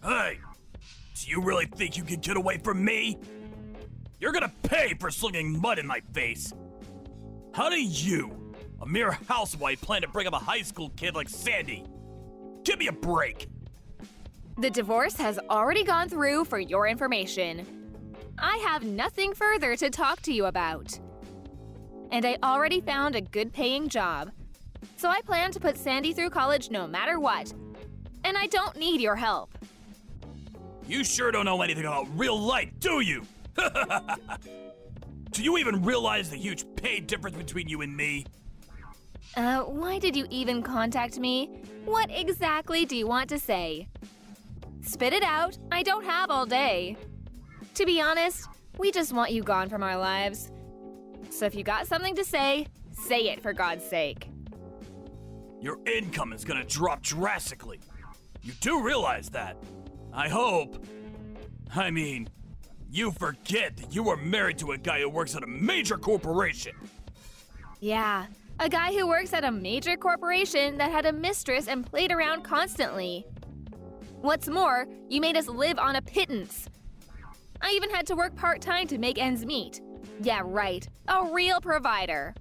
Hey, do you really think you can get away from me? You're gonna pay for slinging mud in my face. How do you, a mere housewife, plan to bring up a high school kid like Sandy? Give me a break. The divorce has already gone through for your information. I have nothing further to talk to you about. And I already found a good-paying job. So I plan to put Sandy through college no matter what. And I don't need your help. You sure don't know anything about real life, do you? Do you even realize the huge pay difference between you and me? Why did you even contact me? What exactly do you want to say? Spit it out. I don't have all day. To be honest, we just want you gone from our lives. So if you got something to say it for God's sake. Your income is gonna drop drastically. You do realize that. I hope. I mean, you forget that you were married to a guy who works at a major corporation. Yeah, a guy who works at a major corporation that had a mistress and played around constantly. What's more, you made us live on a pittance. I even had to work part-time to make ends meet. Yeah, right, a real provider.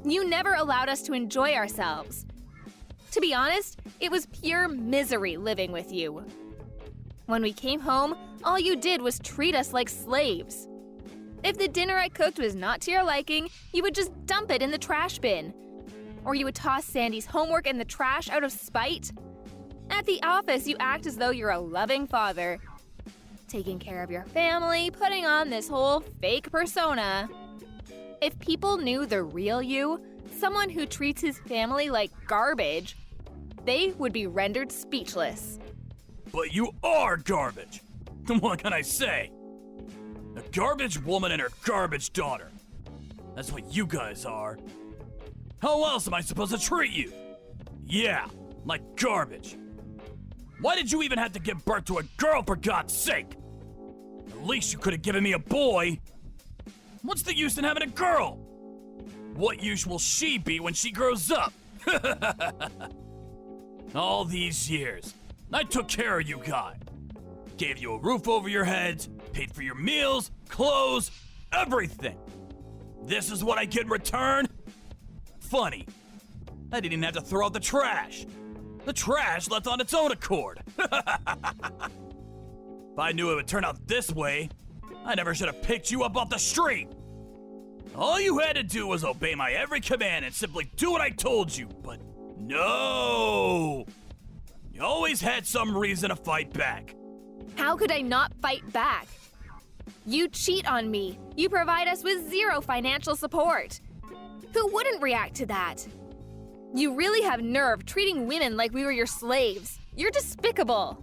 You never allowed us to enjoy ourselves. To be honest, it was pure misery living with you. When we came home, all you did was treat us like slaves. If the dinner I cooked was not to your liking, you would just dump it in the trash bin. Or you would toss Sandy's homework in the trash out of spite. At the office, you act as though you're a loving father, taking care of your family, putting on this whole fake persona. If people knew the real you, someone who treats his family like garbage, they would be rendered speechless. But you are garbage. What can I say? A garbage woman and her garbage daughter. That's what you guys are. How else am I supposed to treat you? Yeah, like garbage. Why did you even have to give birth to a girl, for God's sake? At least you could have given me a boy. What's the use in having a girl? What use will she be when she grows up? All these years, I took care of you guys. Gave you a roof over your heads, paid for your meals, clothes, everything. This is what I get in return? Funny. I didn't even have to throw out the trash. The trash left on its own accord. If I knew it would turn out this way, I never should have picked you up off the street. All you had to do was obey my every command and simply do what I told you, but no! You always had some reason to fight back. How could I not fight back? You cheat on me. You provide us with zero financial support. Who wouldn't react to that? You really have nerve treating women like we were your slaves. You're despicable.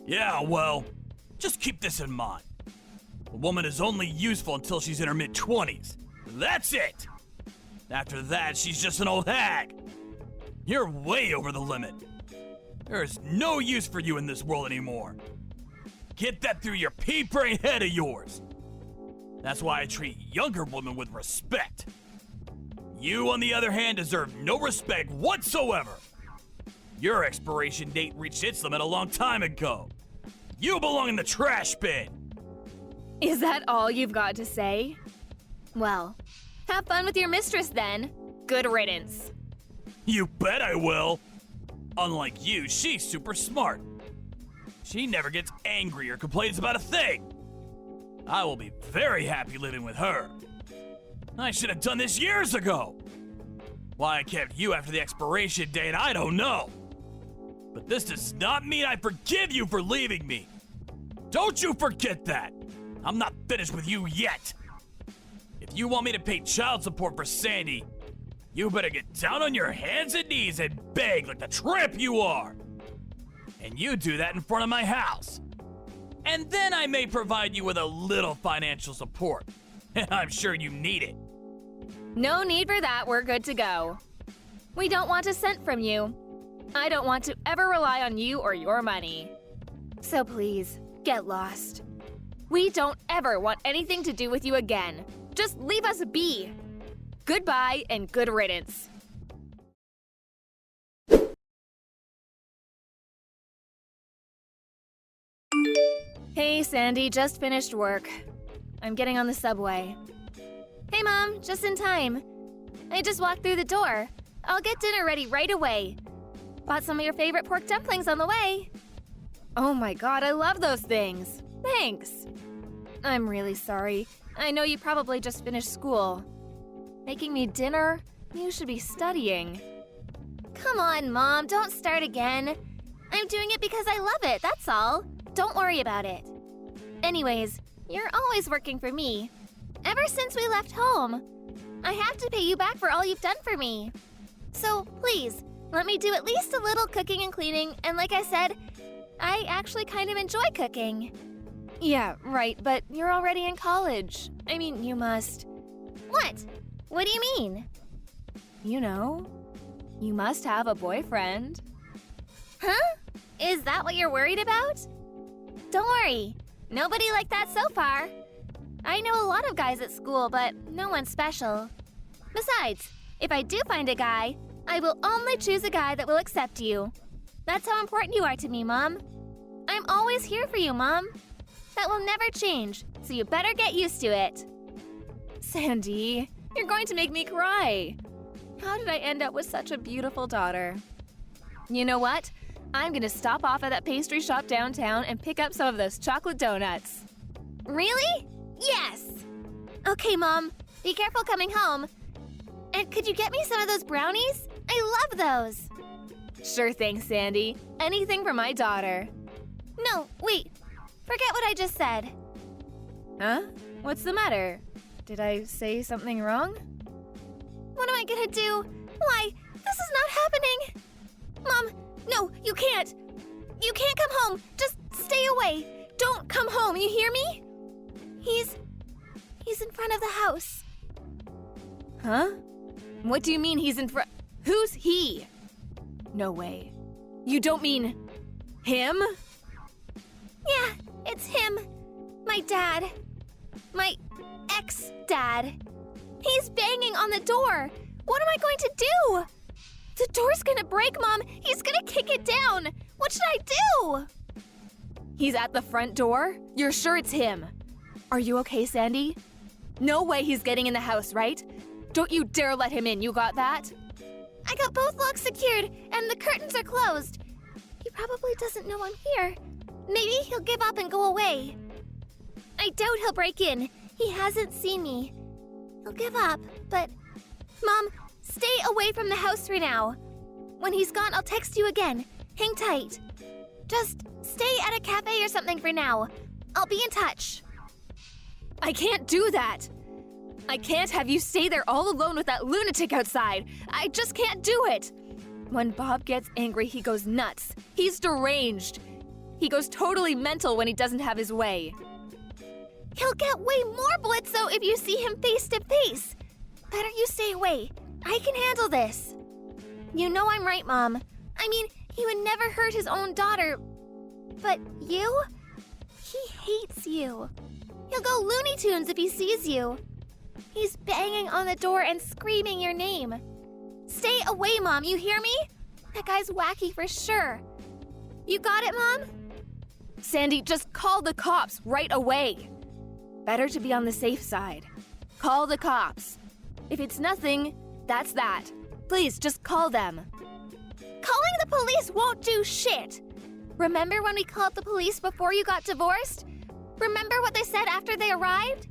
Yeah, well, just keep this in mind. A woman is only useful until she's in her mid-20s. That's it! After that, she's just an old hag. You're way over the limit. There's no use for you in this world anymore. Get that through your pea-brain head of yours. That's why I treat younger women with respect. You, on the other hand, deserve no respect whatsoever. Your expiration date reached its limit a long time ago. You belong in the trash bin. Is that all you've got to say? Well, have fun with your mistress then. Good riddance. You bet I will. Unlike you, she's super smart. She never gets angry or complains about a thing. I will be very happy living with her. I should have done this years ago. Why I kept you after the expiration date, I don't know. But this does not mean I forgive you for leaving me. Don't you forget that. I'm not finished with you yet. If you want me to pay child support for Sandy, you better get down on your hands and knees and beg like the tramp you are. And you do that in front of my house. And then I may provide you with a little financial support. And I'm sure you need it. No need for that, we're good to go. We don't want a cent from you. I don't want to ever rely on you or your money. So please, get lost. We don't ever want anything to do with you again. Just leave us be. Goodbye and good riddance. Hey, Sandy, just finished work. I'm getting on the subway. Hey, Mom, just in time. I just walked through the door. I'll get dinner ready right away. Bought some of your favorite pork dumplings on the way. Oh my god, I love those things. Thanks. I'm really sorry. I know you probably just finished school. Making me dinner? You should be studying. Come on, Mom, don't start again. I'm doing it because I love it, that's all. Don't worry about it. Anyways, you're always working for me. Ever since we left home. I have to pay you back for all you've done for me. So, please, let me do at least a little cooking and cleaning, and like I said, I actually kind of enjoy cooking. Yeah, right, but you're already in college. I mean, you must... What? What do you mean? You know, you must have a boyfriend. Huh? Is that what you're worried about? Don't worry, nobody like that so far. I know a lot of guys at school, but no one special. Besides, if I do find a guy, I will only choose a guy that will accept you. That's how important you are to me, Mom. I'm always here for you, Mom. That will never change, so you better get used to it. Sandy, you're going to make me cry. How did I end up with such a beautiful daughter? You know what? I'm gonna stop off at that pastry shop downtown and pick up some of those chocolate donuts. Really? Yes! Okay, Mom, be careful coming home. And could you get me some of those brownies? I love those. Sure thing, Sandy. Anything for my daughter. No, wait. Forget what I just said. Huh? What's the matter? Did I say something wrong? What am I gonna do? Why? This is not happening. Mom, no, you can't. You can't come home. Just stay away. Don't come home, you hear me? He's in front of the house. Huh? What do you mean he's in front? Who's he? No way. You don't mean him? Yeah, it's him. My dad. My ex-dad. He's banging on the door. What am I going to do? The door's gonna break, Mom. He's gonna kick it down. What should I do? He's at the front door? You're sure it's him? Are you okay, Sandy? No way he's getting in the house, right? Don't you dare let him in, you got that? I got both locks secured, and the curtains are closed. He probably doesn't know I'm here. Maybe he'll give up and go away. I doubt he'll break in. He hasn't seen me. He'll give up, but... Mom, stay away from the house for now. When he's gone, I'll text you again. Hang tight. Just stay at a cafe or something for now. I'll be in touch. I can't do that. I can't have you stay there all alone with that lunatic outside. I just can't do it. When Bob gets angry, he goes nuts. He's deranged. He goes totally mental when he doesn't have his way. He'll get way more blitzo if you see him face to face. Better you stay away. I can handle this. You know I'm right, Mom. I mean, he would never hurt his own daughter. But you? He hates you. He'll go Looney Tunes if he sees you. He's banging on the door and screaming your name. Stay away, Mom, you hear me? That guy's wacky for sure. You got it, Mom? Sandy, just call the cops right away. Better to be on the safe side. Call the cops. If it's nothing, that's that. Please, just call them. Calling the police won't do shit. Remember when we called the police before you got divorced? Remember what they said after they arrived?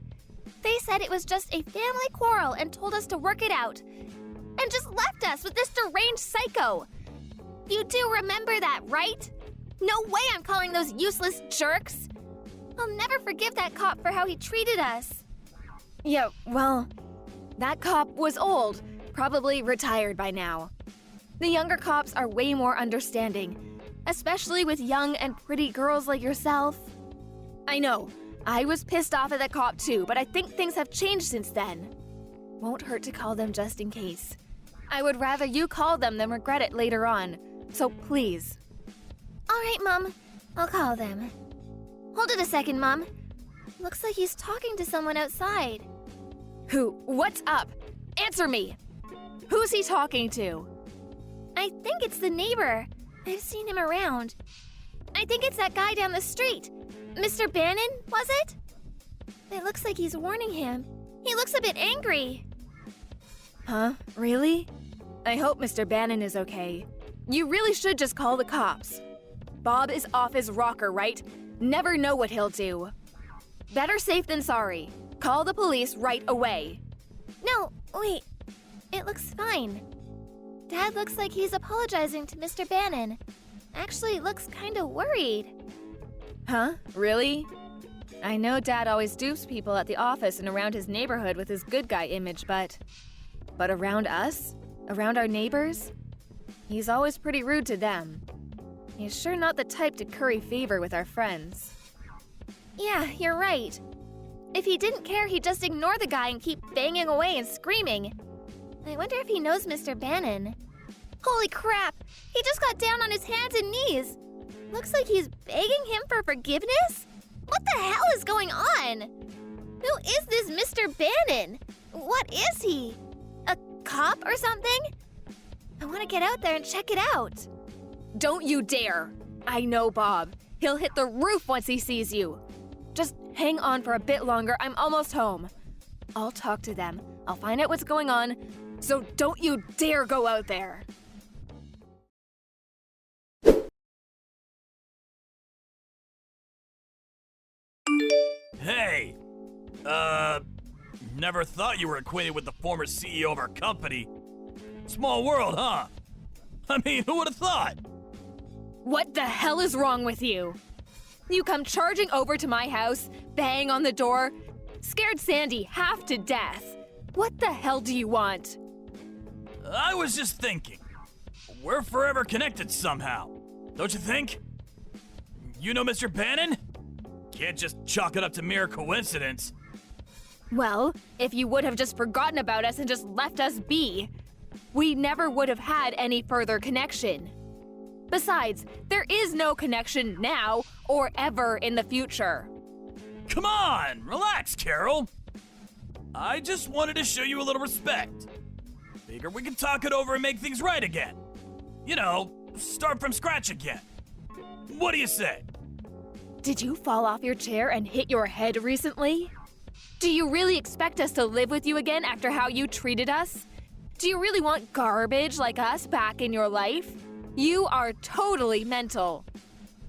They said it was just a family quarrel and told us to work it out. And just left us with this deranged psycho. You do remember that, right? No way I'm calling those useless jerks. I'll never forgive that cop for how he treated us. Yeah, well, that cop was old, probably retired by now. The younger cops are way more understanding, especially with young and pretty girls like yourself. I know, I was pissed off at that cop too, but I think things have changed since then. Won't hurt to call them just in case. I would rather you call them than regret it later on, so please. All right, Mom, I'll call them. Hold it a second, Mom. Looks like he's talking to someone outside. Who? What's up? Answer me! Who's he talking to? I think it's the neighbor. I've seen him around. I think it's that guy down the street. Mr. Bannon, was it? It looks like he's warning him. He looks a bit angry. Huh? Really? I hope Mr. Bannon is okay. You really should just call the cops. Bob is off his rocker, right? Never know what he'll do. Better safe than sorry. Call the police right away. No, wait. It looks fine. Dad looks like he's apologizing to Mr. Bannon. Actually, looks kinda worried. Huh? Really? I know Dad always dupes people at the office and around his neighborhood with his good guy image, but around us? Around our neighbors? He's always pretty rude to them. He's sure not the type to curry favor with our friends. Yeah, you're right. If he didn't care, he'd just ignore the guy and keep banging away and screaming. I wonder if he knows Mr. Bannon. Holy crap! He just got down on his hands and knees. Looks like he's begging him for forgiveness? What the hell is going on? Who is this Mr. Bannon? What is he? A cop or something? I want to get out there and check it out. Don't you dare! I know Bob. He'll hit the roof once he sees you. Just hang on for a bit longer. I'm almost home. I'll talk to them. I'll find out what's going on. So don't you dare go out there. Hey! Never thought you were acquainted with the former CEO of our company. Small world, huh? I mean, who would have thought? What the hell is wrong with you? You come charging over to my house, bang on the door, scared Sandy half to death. What the hell do you want? I was just thinking. We're forever connected somehow. Don't you think? You know Mr. Bannon? Can't just chalk it up to mere coincidence. Well, if you would have just forgotten about us and just left us be, we never would have had any further connection. Besides, there is no connection now or ever in the future. Come on, relax, Carol. I just wanted to show you a little respect. Figure we can talk it over and make things right again. You know, start from scratch again. What do you say? Did you fall off your chair and hit your head recently? Do you really expect us to live with you again after how you treated us? Do you really want garbage like us back in your life? You are totally mental.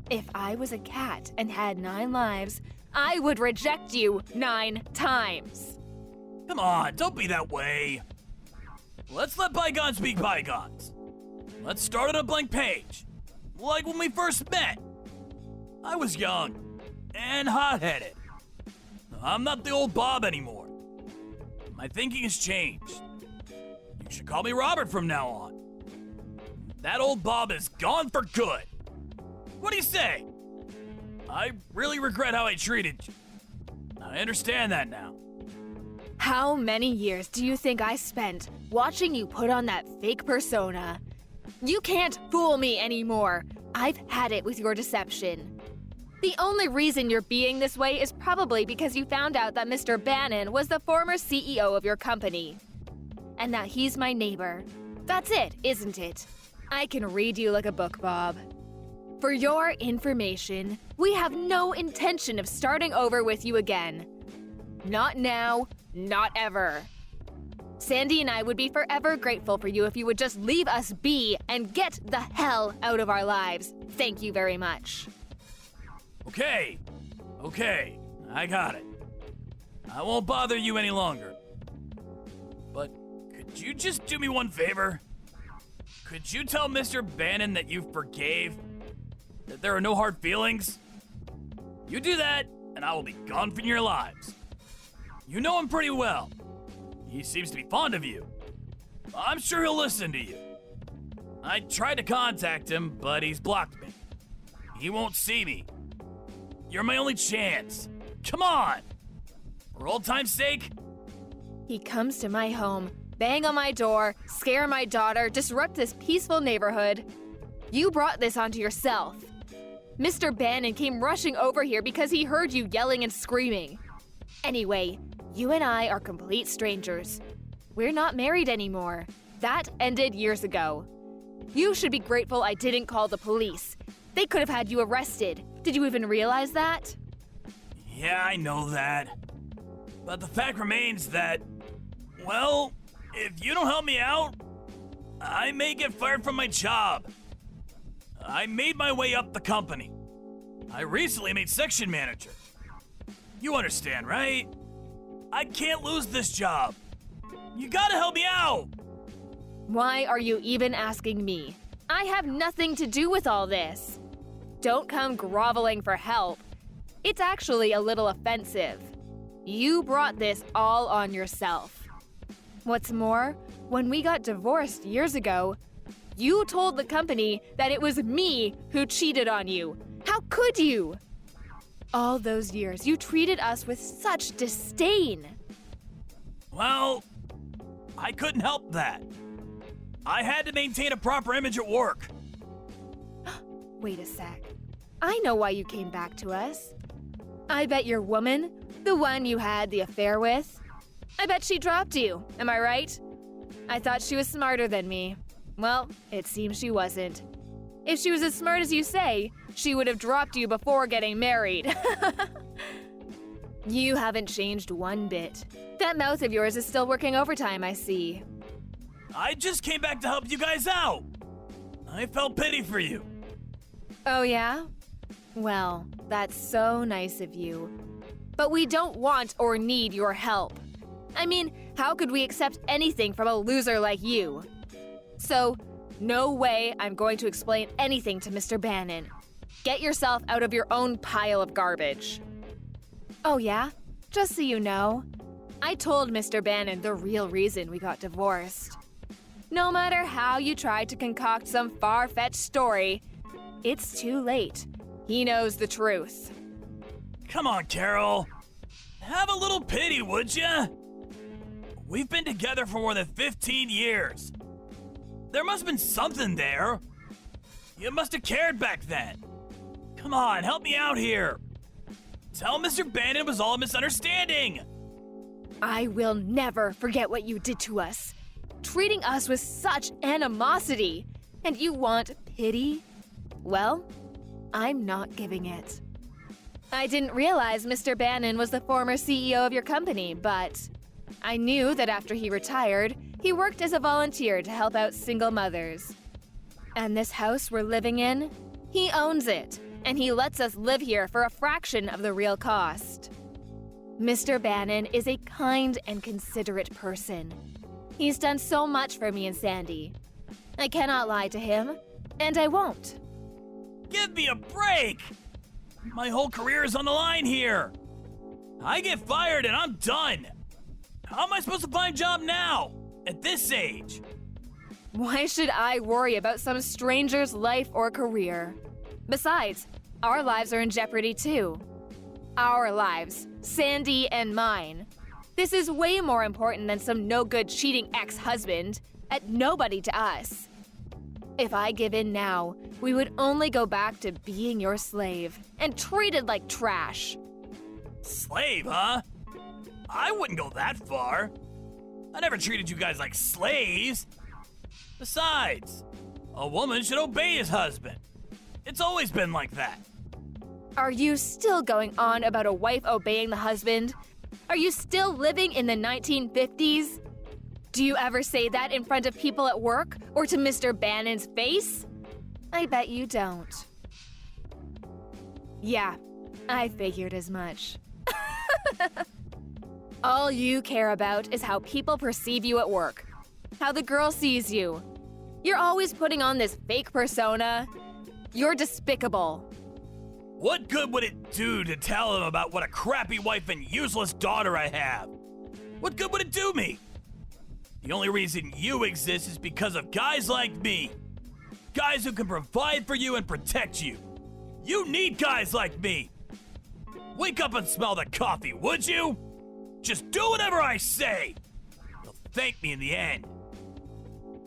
If I was a cat and had 9 lives, I would reject you 9 times. Come on, don't be that way. Let's let bygones be bygones. Let's start on a blank page. Like when we first met. I was young and hot-headed. I'm not the old Bob anymore. My thinking has changed. You should call me Robert from now on. That old Bob is gone for good. What do you say? I really regret how I treated you. I understand that now. How many years do you think I spent watching you put on that fake persona? You can't fool me anymore. I've had it with your deception. The only reason you're being this way is probably because you found out that Mr. Bannon was the former CEO of your company. And that he's my neighbor. That's it, isn't it? I can read you like a book, Bob. For your information, we have no intention of starting over with you again. Not now, not ever. Sandy and I would be forever grateful for you if you would just leave us be and get the hell out of our lives. Thank you very much. Okay, I got it. I won't bother you any longer. But could you just do me one favor? Could you tell Mr. Bannon that you forgave? That there are no hard feelings? You do that, and I will be gone from your lives. You know him pretty well. He seems to be fond of you. I'm sure he'll listen to you. I tried to contact him, but he's blocked me. He won't see me. You're my only chance. Come on! For old time's sake. He comes to my home, bang on my door, scare my daughter, disrupt this peaceful neighborhood. You brought this onto yourself. Mr. Bannon came rushing over here because he heard you yelling and screaming. Anyway, you and I are complete strangers. We're not married anymore. That ended years ago. You should be grateful I didn't call the police. They could have had you arrested. Did you even realize that? Yeah, I know that. But the fact remains that, well, if you don't help me out, I may get fired from my job. I made my way up the company. I recently made section manager. You understand, right? I can't lose this job. You gotta help me out. Why are you even asking me? I have nothing to do with all this. Don't come groveling for help. It's actually a little offensive. You brought this all on yourself. What's more, when we got divorced years ago, you told the company that it was me who cheated on you. How could you? All those years, you treated us with such disdain. Well, I couldn't help that. I had to maintain a proper image at work. Wait a sec. I know why you came back to us. I bet your woman, the one you had the affair with, I bet she dropped you, am I right? I thought she was smarter than me. Well, it seems she wasn't. If she was as smart as you say, she would have dropped you before getting married. You haven't changed one bit. That mouth of yours is still working overtime, I see. I just came back to help you guys out. I felt pity for you. Oh yeah? Well, that's so nice of you. But we don't want or need your help. I mean, how could we accept anything from a loser like you? So, no way I'm going to explain anything to Mr. Bannon. Get yourself out of your own pile of garbage. Oh yeah? Just so you know, I told Mr. Bannon the real reason we got divorced. No matter how you tried to concoct some far-fetched story, it's too late. He knows the truth. Come on, Carol. Have a little pity, would ya? We've been together for more than 15 years. There must have been something there. You must have cared back then. Come on, help me out here. Tell Mr. Bannon it was all a misunderstanding. I will never forget what you did to us. Treating us with such animosity. And you want pity? Well, I'm not giving it. I didn't realize Mr. Bannon was the former CEO of your company, but I knew that after he retired, he worked as a volunteer to help out single mothers. And this house we're living in, he owns it, and he lets us live here for a fraction of the real cost. Mr. Bannon is a kind and considerate person. He's done so much for me and Sandy. I cannot lie to him, and I won't. Give me a break! My whole career is on the line here. I get fired and I'm done. How am I supposed to find a job now, at this age? Why should I worry about some stranger's life or career? Besides, our lives are in jeopardy too. Our lives, Sandy and mine. This is way more important than some no-good cheating ex-husband, and nobody to us. If I give in now, we would only go back to being your slave and treated like trash. Slave, huh? I wouldn't go that far. I never treated you guys like slaves. Besides, a woman should obey his husband. It's always been like that. Are you still going on about a wife obeying the husband? Are you still living in the 1950s? Do you ever say that in front of people at work or to Mr. Bannon's face? I bet you don't. Yeah, I figured as much. All you care about is how people perceive you at work, how the girl sees you. You're always putting on this fake persona. You're despicable. What good would it do to tell him about what a crappy wife and useless daughter I have? What good would it do me? The only reason you exist is because of guys like me. Guys who can provide for you and protect you. You need guys like me. Wake up and smell the coffee, would you? Just do whatever I say. You'll thank me in the end.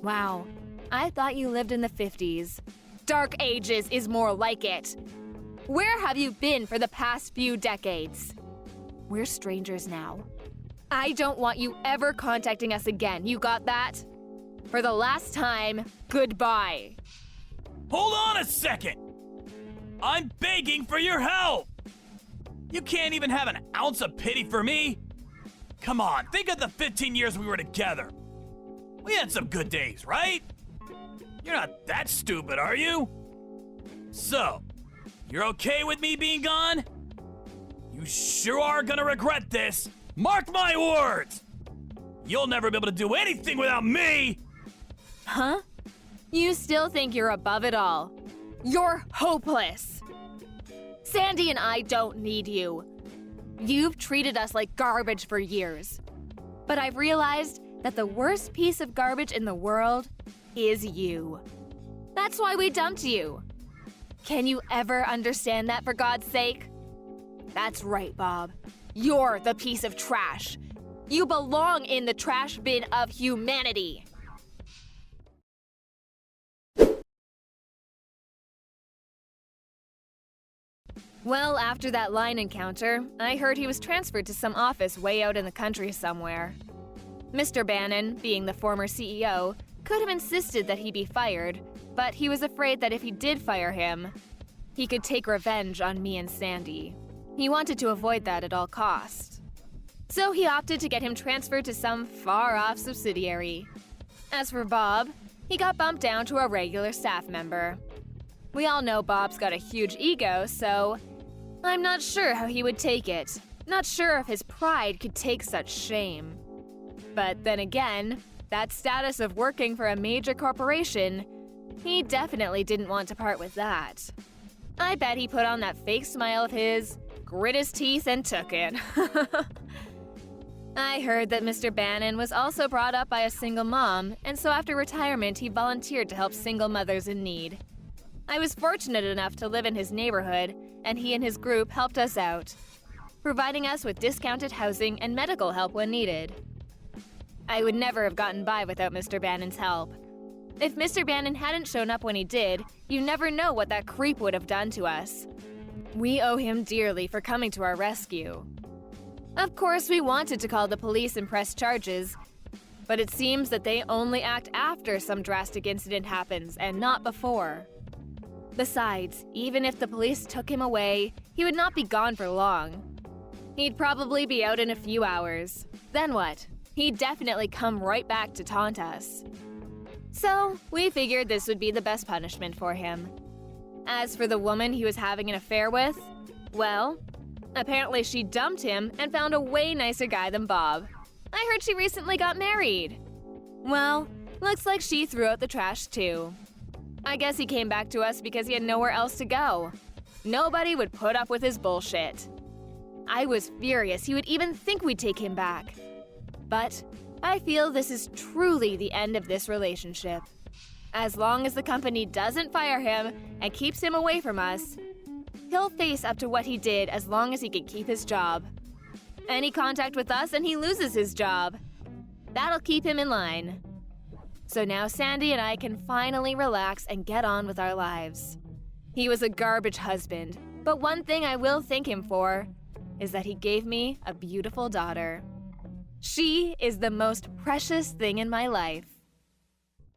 Wow, I thought you lived in the 50s. Dark Ages is more like it. Where have you been for the past few decades? We're strangers now. I don't want you ever contacting us again, you got that? For the last time, goodbye. Hold on a second! I'm begging for your help! You can't even have an ounce of pity for me? Come on, think of the 15 years we were together. We had some good days, right? You're not that stupid, are you? So, you're okay with me being gone? You sure are gonna regret this. Mark my words! You'll never be able to do anything without me! Huh? You still think you're above it all. You're hopeless. Sandy and I don't need you. You've treated us like garbage for years. But I've realized that the worst piece of garbage in the world is you. That's why we dumped you. Can you ever understand that, for God's sake? That's right, Bob. You're the piece of trash. You belong in the trash bin of humanity. Well, after that line encounter, I heard he was transferred to some office way out in the country somewhere. Mr. Bannon, being the former CEO, could have insisted that he be fired, but he was afraid that if he did fire him, he could take revenge on me and Sandy. He wanted to avoid that at all costs. So he opted to get him transferred to some far-off subsidiary. As for Bob, he got bumped down to a regular staff member. We all know Bob's got a huge ego, so I'm not sure how he would take it. Not sure if his pride could take such shame. But then again, that status of working for a major corporation, he definitely didn't want to part with that. I bet he put on that fake smile of his, grit his teeth, and took it. I heard that Mr. Bannon was also brought up by a single mom, and so after retirement he volunteered to help single mothers in need. I was fortunate enough to live in his neighborhood, and he and his group helped us out, providing us with discounted housing and medical help when needed. I would never have gotten by without Mr. Bannon's help. If Mr. Bannon hadn't shown up when he did, you never know what that creep would have done to us. We owe him dearly for coming to our rescue. Of course, we wanted to call the police and press charges, but it seems that they only act after some drastic incident happens and not before. Besides, even if the police took him away, he would not be gone for long. He'd probably be out in a few hours. Then what? He'd definitely come right back to taunt us. So, we figured this would be the best punishment for him. As for the woman he was having an affair with, well, apparently she dumped him and found a way nicer guy than Bob. I heard she recently got married. Well, looks like she threw out the trash too. I guess he came back to us because he had nowhere else to go. Nobody would put up with his bullshit. I was furious he would even think we'd take him back. But I feel this is truly the end of this relationship. As long as the company doesn't fire him and keeps him away from us, he'll face up to what he did as long as he can keep his job. Any contact with us and he loses his job. That'll keep him in line. So now Sandy and I can finally relax and get on with our lives. He was a garbage husband, but one thing I will thank him for is that he gave me a beautiful daughter. She is the most precious thing in my life.